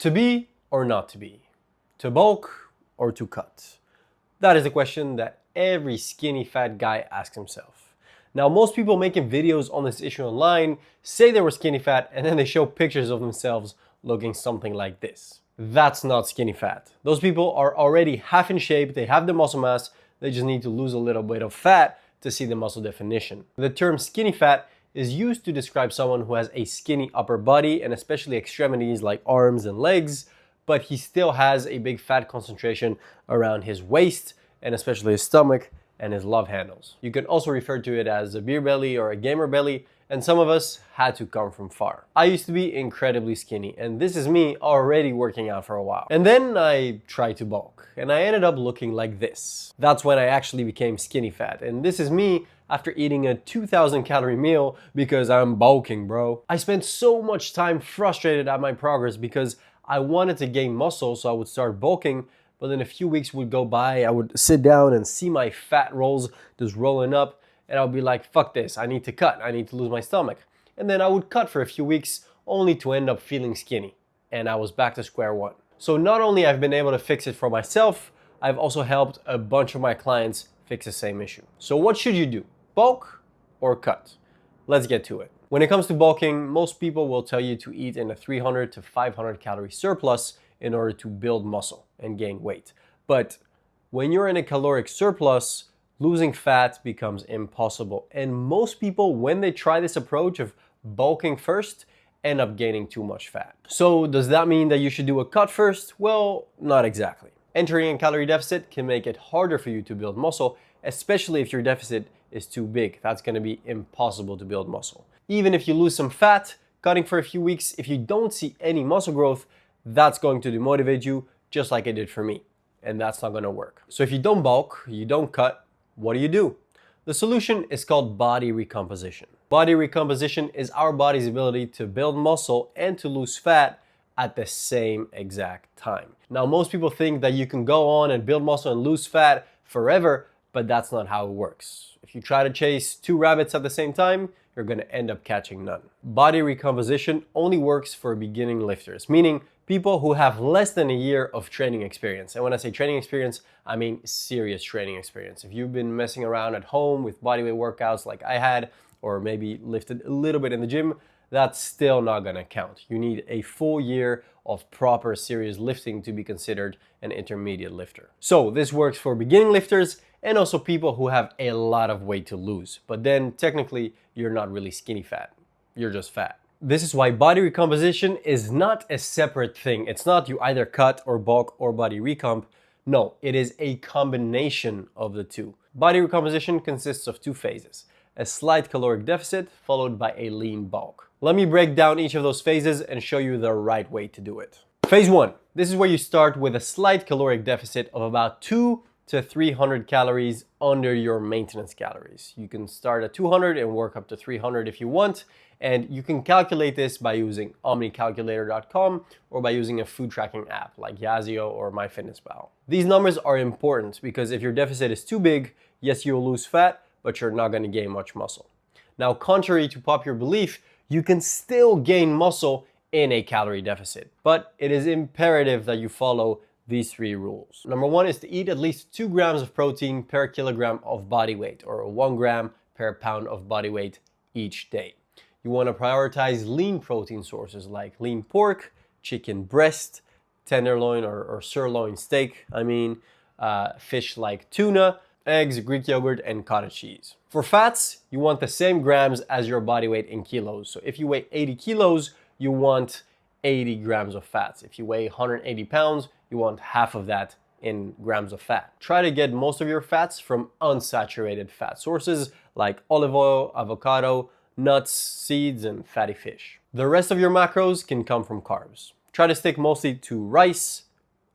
To be or not to be? To bulk or to cut? That is a question that every skinny fat guy asks himself. Now, most people making videos on this issue online say they were skinny fat and then they show pictures of themselves looking something like this. That's not skinny fat. Those people are already half in shape, they have the muscle mass, they just need to lose a little bit of fat to see the muscle definition. The term skinny fat is used to describe someone who has a skinny upper body and especially extremities like arms and legs, but he still has a big fat concentration around his waist and especially his stomach and his love handles. You can also refer to it as a beer belly or a gamer belly, and some of us had to come from far. I used to be incredibly skinny, and this is me already working out for a while. And then I tried to bulk, and I ended up looking like this. That's when I actually became skinny fat, and this is me after eating a 2,000 calorie meal because I'm bulking, bro. I spent so much time frustrated at my progress because I wanted to gain muscle, so I would start bulking, but then a few weeks would go by, I would sit down and see my fat rolls just rolling up, and I'll be like, fuck this, I need to cut, I need to lose my stomach. And then I would cut for a few weeks only to end up feeling skinny. And I was back to square one. So not only I've been able to fix it for myself, I've also helped a bunch of my clients fix the same issue. So what should you do? Bulk or cut? Let's get to it. When it comes to bulking, most people will tell you to eat in a 300 to 500 calorie surplus in order to build muscle and gain weight. But when you're in a caloric surplus, losing fat becomes impossible. And most people, when they try this approach of bulking first, end up gaining too much fat. So does that mean that you should do a cut first? Well, not exactly. Entering a calorie deficit can make it harder for you to build muscle, especially if your deficit is too big. That's gonna be impossible to build muscle. Even if you lose some fat, cutting for a few weeks, if you don't see any muscle growth, that's going to demotivate you just like it did for me. And that's not gonna work. So if you don't bulk, you don't cut, what do? The solution is called body recomposition. Body recomposition is our body's ability to build muscle and to lose fat at the same exact time. Now, most people think that you can go on and build muscle and lose fat forever, but that's not how it works. If you try to chase two rabbits at the same time, you're gonna end up catching none. Body recomposition only works for beginning lifters, meaning people who have less than a year of training experience. And when I say training experience, I mean serious training experience. If you've been messing around at home with bodyweight workouts like I had, or maybe lifted a little bit in the gym, that's still not gonna count. You need a full year of proper serious lifting to be considered an intermediate lifter. So this works for beginning lifters and also people who have a lot of weight to lose. But then technically, you're not really skinny fat. You're just fat. This is why body recomposition is not a separate thing. It's not you either cut or bulk or body recomp. No, it is a combination of the two. Body recomposition consists of two phases: a slight caloric deficit followed by a lean bulk. Let me break down each of those phases and show you the right way to do it. Phase 1. This is where you start with a slight caloric deficit of about 200 to 300 calories under your maintenance calories. You can start at 200 and work up to 300 if you want, and you can calculate this by using omnicalculator.com or by using a food tracking app like Yazio or MyFitnessPal. These numbers are important because if your deficit is too big, yes, you'll lose fat, but you're not going to gain much muscle. Now, contrary to popular belief, you can still gain muscle in a calorie deficit, but it is imperative that you follow these three rules. Number 1 is to eat at least 2 grams of protein per kilogram of body weight, or 1 gram per pound of body weight each day. You want to prioritize lean protein sources like lean pork, chicken breast, tenderloin or sirloin steak, fish like tuna, eggs, Greek yogurt, and cottage cheese. For fats, you want the same grams as your body weight in kilos. So if you weigh 80 kilos, you want 80 grams of fats. If you weigh 180 pounds, you want half of that in grams of fat. Try to get most of your fats from unsaturated fat sources like olive oil, avocado, nuts, seeds, and fatty fish. The rest of your macros can come from carbs. Try to stick mostly to rice,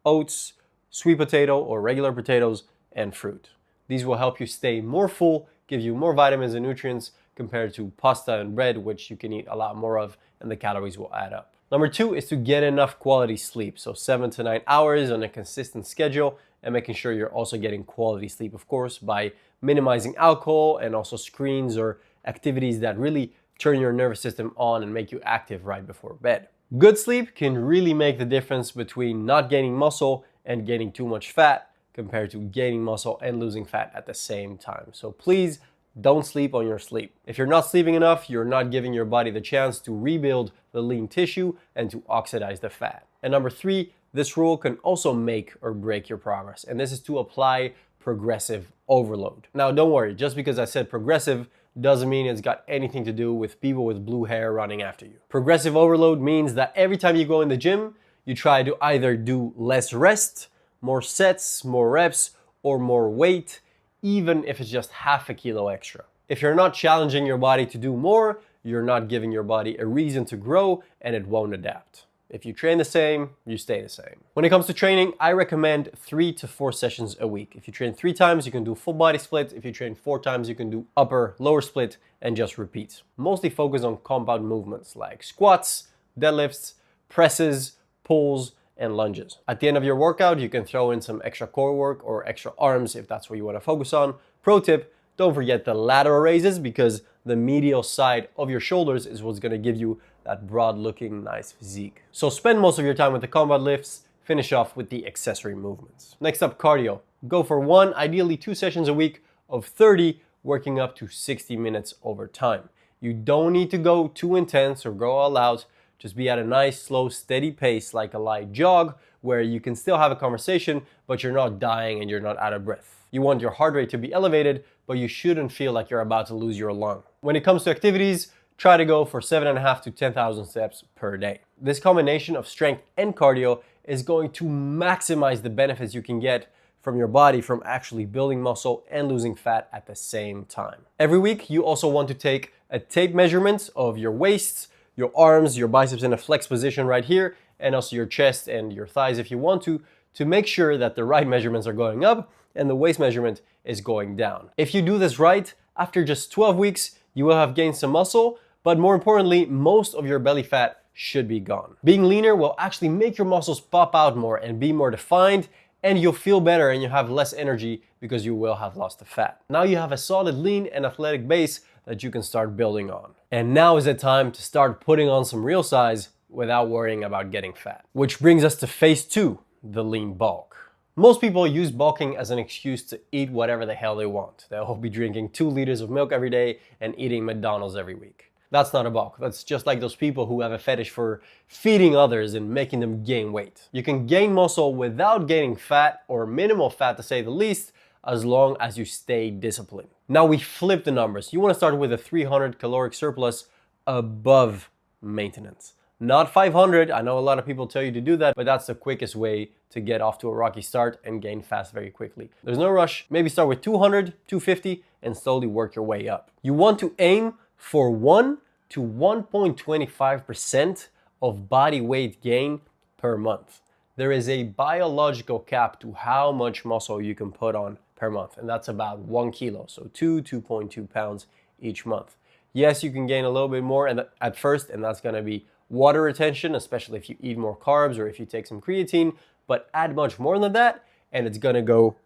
oats, sweet potato or regular potatoes, and fruit. These will help you stay more full, give you more vitamins and nutrients compared to pasta and bread, which you can eat a lot more of, and the calories will add up. Number 2 is to get enough quality sleep, so 7 to 9 hours on a consistent schedule, and making sure you're also getting quality sleep, of course, by minimizing alcohol and also screens or activities that really turn your nervous system on and make you active right before bed. Good sleep can really make the difference between not gaining muscle and gaining too much fat compared to gaining muscle and losing fat at the same time. So please don't sleep on your sleep. If you're not sleeping enough, you're not giving your body the chance to rebuild the lean tissue and to oxidize the fat. And number 3, this rule can also make or break your progress, and this is to apply progressive overload. Now don't worry, just because I said progressive doesn't mean it's got anything to do with people with blue hair running after you. Progressive overload means that every time you go in the gym, you try to either do less rest, more sets, more reps, or more weight, even if it's just half a kilo extra. If you're not challenging your body to do more, you're not giving your body a reason to grow and it won't adapt. If you train the same, you stay the same. When it comes to training, I recommend 3 to 4 sessions a week. If you train 3 times, you can do full body split. If you train 4 times, you can do upper, lower split and just repeat. Mostly focus on compound movements like squats, deadlifts, presses, pulls, and lunges. At the end of your workout, you can throw in some extra core work or extra arms if that's what you want to focus on. Pro tip, don't forget the lateral raises because the medial side of your shoulders is what's going to give you that broad looking nice physique. So spend most of your time with the compound lifts, finish off with the accessory movements. Next up, cardio. Go for 1, ideally 2 sessions a week of 30, working up to 60 minutes over time. You don't need to go too intense or go all out. Just be at a nice, slow, steady pace like a light jog where you can still have a conversation, but you're not dying and you're not out of breath. You want your heart rate to be elevated, but you shouldn't feel like you're about to lose your lung. When it comes to activities, try to go for 7.5 to 10,000 steps per day. This combination of strength and cardio is going to maximize the benefits you can get from your body from actually building muscle and losing fat at the same time. Every week, you also want to take a tape measurement of your waist, your arms, your biceps in a flex position right here, and also your chest and your thighs if you want to make sure that the right measurements are going up and the waist measurement is going down. If you do this right, after just 12 weeks, you will have gained some muscle, but more importantly, most of your belly fat should be gone. Being leaner will actually make your muscles pop out more and be more defined, and you'll feel better and you'll have less energy because you will have lost the fat. Now you have a solid, lean, and athletic base that you can start building on. And now is the time to start putting on some real size without worrying about getting fat. Which brings us to phase 2, the lean bulk. Most people use bulking as an excuse to eat whatever the hell they want. They'll be drinking 2 liters of milk every day and eating McDonald's every week. That's not a bulk. That's just like those people who have a fetish for feeding others and making them gain weight. You can gain muscle without gaining fat, or minimal fat to say the least, as long as you stay disciplined. Now we flip the numbers. You want to start with a 300 caloric surplus above maintenance. Not 500. I know a lot of people tell you to do that, but that's the quickest way to get off to a rocky start and gain fast very quickly. There's no rush. Maybe start with 200, 250, and slowly work your way up. You want to aim for 1 to 1.25% of body weight gain per month. There is a biological cap to how much muscle you can put on per month, and that's about 1 kilo, so 2.2 pounds each month. Yes, you can gain a little bit more at first, and that's gonna be water retention, especially if you eat more carbs or if you take some creatine, but add much more than that, and it's gonna go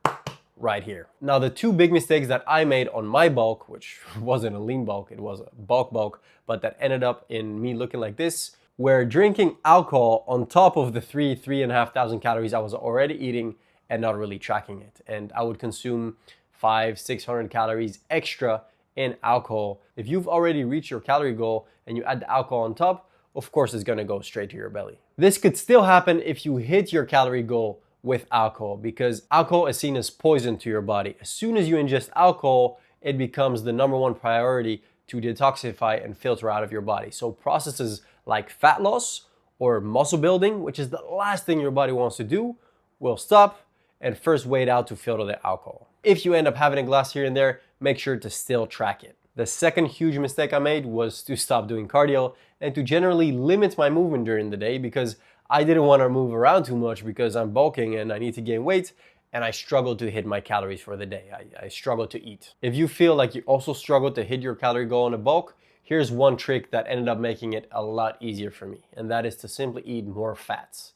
right here. Now, the 2 big mistakes that I made on my bulk, which wasn't a lean bulk, it was a bulk, but that ended up in me looking like this, were drinking alcohol on top of the 3,500 calories I was already eating and not really tracking it. And I would consume 500-600 calories extra in alcohol. If you've already reached your calorie goal and you add the alcohol on top, of course it's gonna go straight to your belly. This could still happen if you hit your calorie goal with alcohol, because alcohol is seen as poison to your body. As soon as you ingest alcohol, it becomes the #1 priority to detoxify and filter out of your body. So processes like fat loss or muscle building, which is the last thing your body wants to do, will stop and first wait out to filter the alcohol. If you end up having a glass here and there, make sure to still track it. The second huge mistake I made was to stop doing cardio and to generally limit my movement during the day, because I didn't want to move around too much because I'm bulking and I need to gain weight, and I struggled to hit my calories for the day. I struggled to eat. If you feel like you also struggle to hit your calorie goal in a bulk, here's one trick that ended up making it a lot easier for me, and that is to simply eat more fats.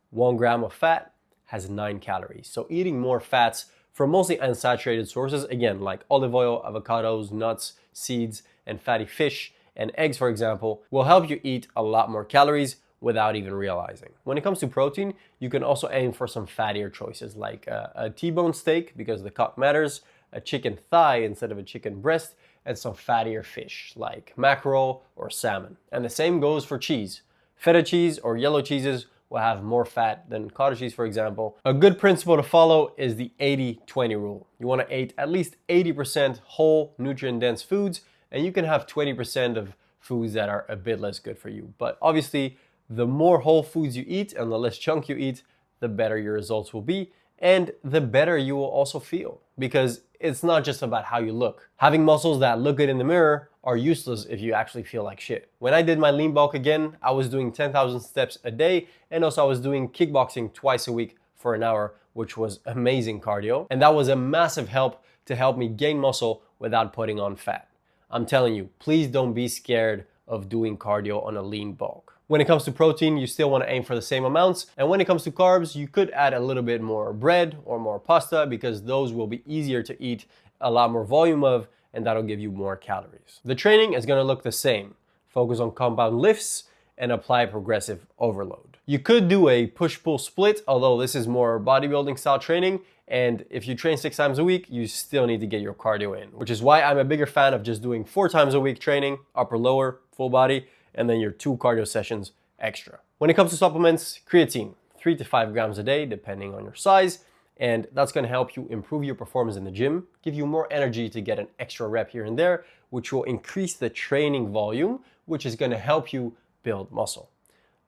1 gram of fat has 9 calories. So eating more fats from mostly unsaturated sources, again, like olive oil, avocados, nuts, seeds, and fatty fish, and eggs, for example, will help you eat a lot more calories without even realizing. When it comes to protein, you can also aim for some fattier choices like a T-bone steak because the cut matters, a chicken thigh instead of a chicken breast, and some fattier fish like mackerel or salmon. And the same goes for cheese. Feta cheese or yellow cheeses will have more fat than cottage cheese, for example. A good principle to follow is the 80-20 rule. You want to eat at least 80% whole, nutrient-dense foods, and you can have 20% of foods that are a bit less good for you. But obviously, the more whole foods you eat and the less junk you eat, the better your results will be, and the better you will also feel, because it's not just about how you look. Having muscles that look good in the mirror are useless if you actually feel like shit. When I did my lean bulk again, I was doing 10,000 steps a day, and also I was doing kickboxing twice a week for an hour, which was amazing cardio. And that was a massive help to help me gain muscle without putting on fat. I'm telling you, please don't be scared of doing cardio on a lean bulk. When it comes to protein, you still want to aim for the same amounts. And when it comes to carbs, you could add a little bit more bread or more pasta because those will be easier to eat, a lot more volume of, and that'll give you more calories. The training is going to look the same. Focus on compound lifts and apply progressive overload. You could do a push-pull split, although this is more bodybuilding style training. And if you train 6 times a week, you still need to get your cardio in, which is why I'm a bigger fan of just doing 4 times a week training, upper, lower, full body, and then your 2 cardio sessions extra. When it comes to supplements, creatine, 3 to 5 grams a day, depending on your size, and that's gonna help you improve your performance in the gym, give you more energy to get an extra rep here and there, which will increase the training volume, which is gonna help you build muscle.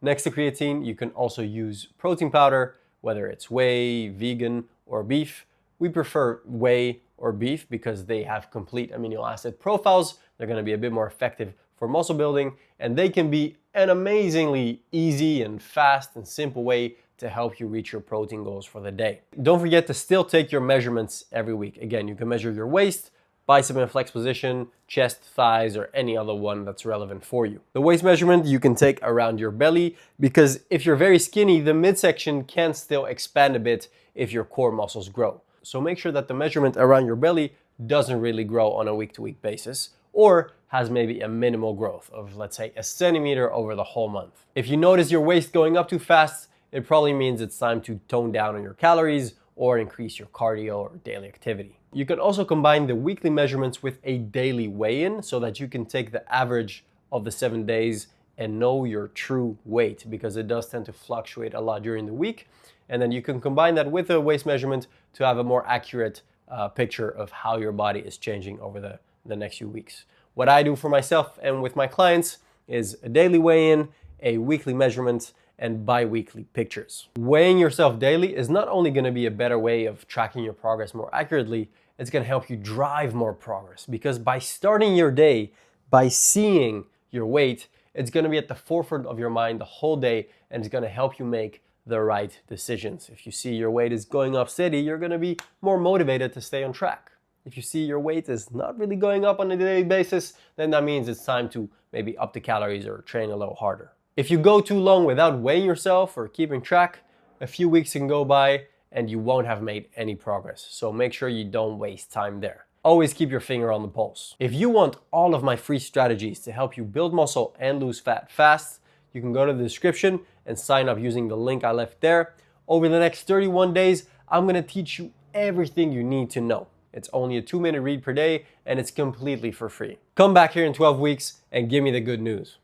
Next to creatine, you can also use protein powder, whether it's whey, vegan, or beef. We prefer whey or beef because they have complete amino acid profiles. They're gonna be a bit more effective for muscle building, and they can be an amazingly easy and fast and simple way to help you reach your protein goals for the day. Don't forget to still take your measurements every week. Again, you can measure your waist, bicep and flex position, chest, thighs, or any other one that's relevant for you. The waist measurement you can take around your belly because if you're very skinny, the midsection can still expand a bit if your core muscles grow. So make sure that the measurement around your belly doesn't really grow on a week-to-week basis, or has maybe a minimal growth of, let's say, a centimeter over the whole month. If you notice your waist going up too fast, it probably means it's time to tone down on your calories or increase your cardio or daily activity. You can also combine the weekly measurements with a daily weigh-in so that you can take the average of the 7 days and know your true weight, because it does tend to fluctuate a lot during the week. And then you can combine that with a waist measurement to have a more accurate picture of how your body is changing over the next few weeks. What I do for myself and with my clients is a daily weigh-in, a weekly measurement, and bi-weekly pictures. Weighing yourself daily is not only gonna be a better way of tracking your progress more accurately, it's gonna help you drive more progress, because by starting your day, by seeing your weight, it's gonna be at the forefront of your mind the whole day, and it's gonna help you make the right decisions. If you see your weight is going up steady, you're gonna be more motivated to stay on track. If you see your weight is not really going up on a daily basis, then that means it's time to maybe up the calories or train a little harder. If you go too long without weighing yourself or keeping track, a few weeks can go by and you won't have made any progress. So make sure you don't waste time there. Always keep your finger on the pulse. If you want all of my free strategies to help you build muscle and lose fat fast, you can go to the description and sign up using the link I left there. Over the next 31 days, I'm gonna teach you everything you need to know. It's only a 2-minute read per day and it's completely for free. Come back here in 12 weeks and give me the good news.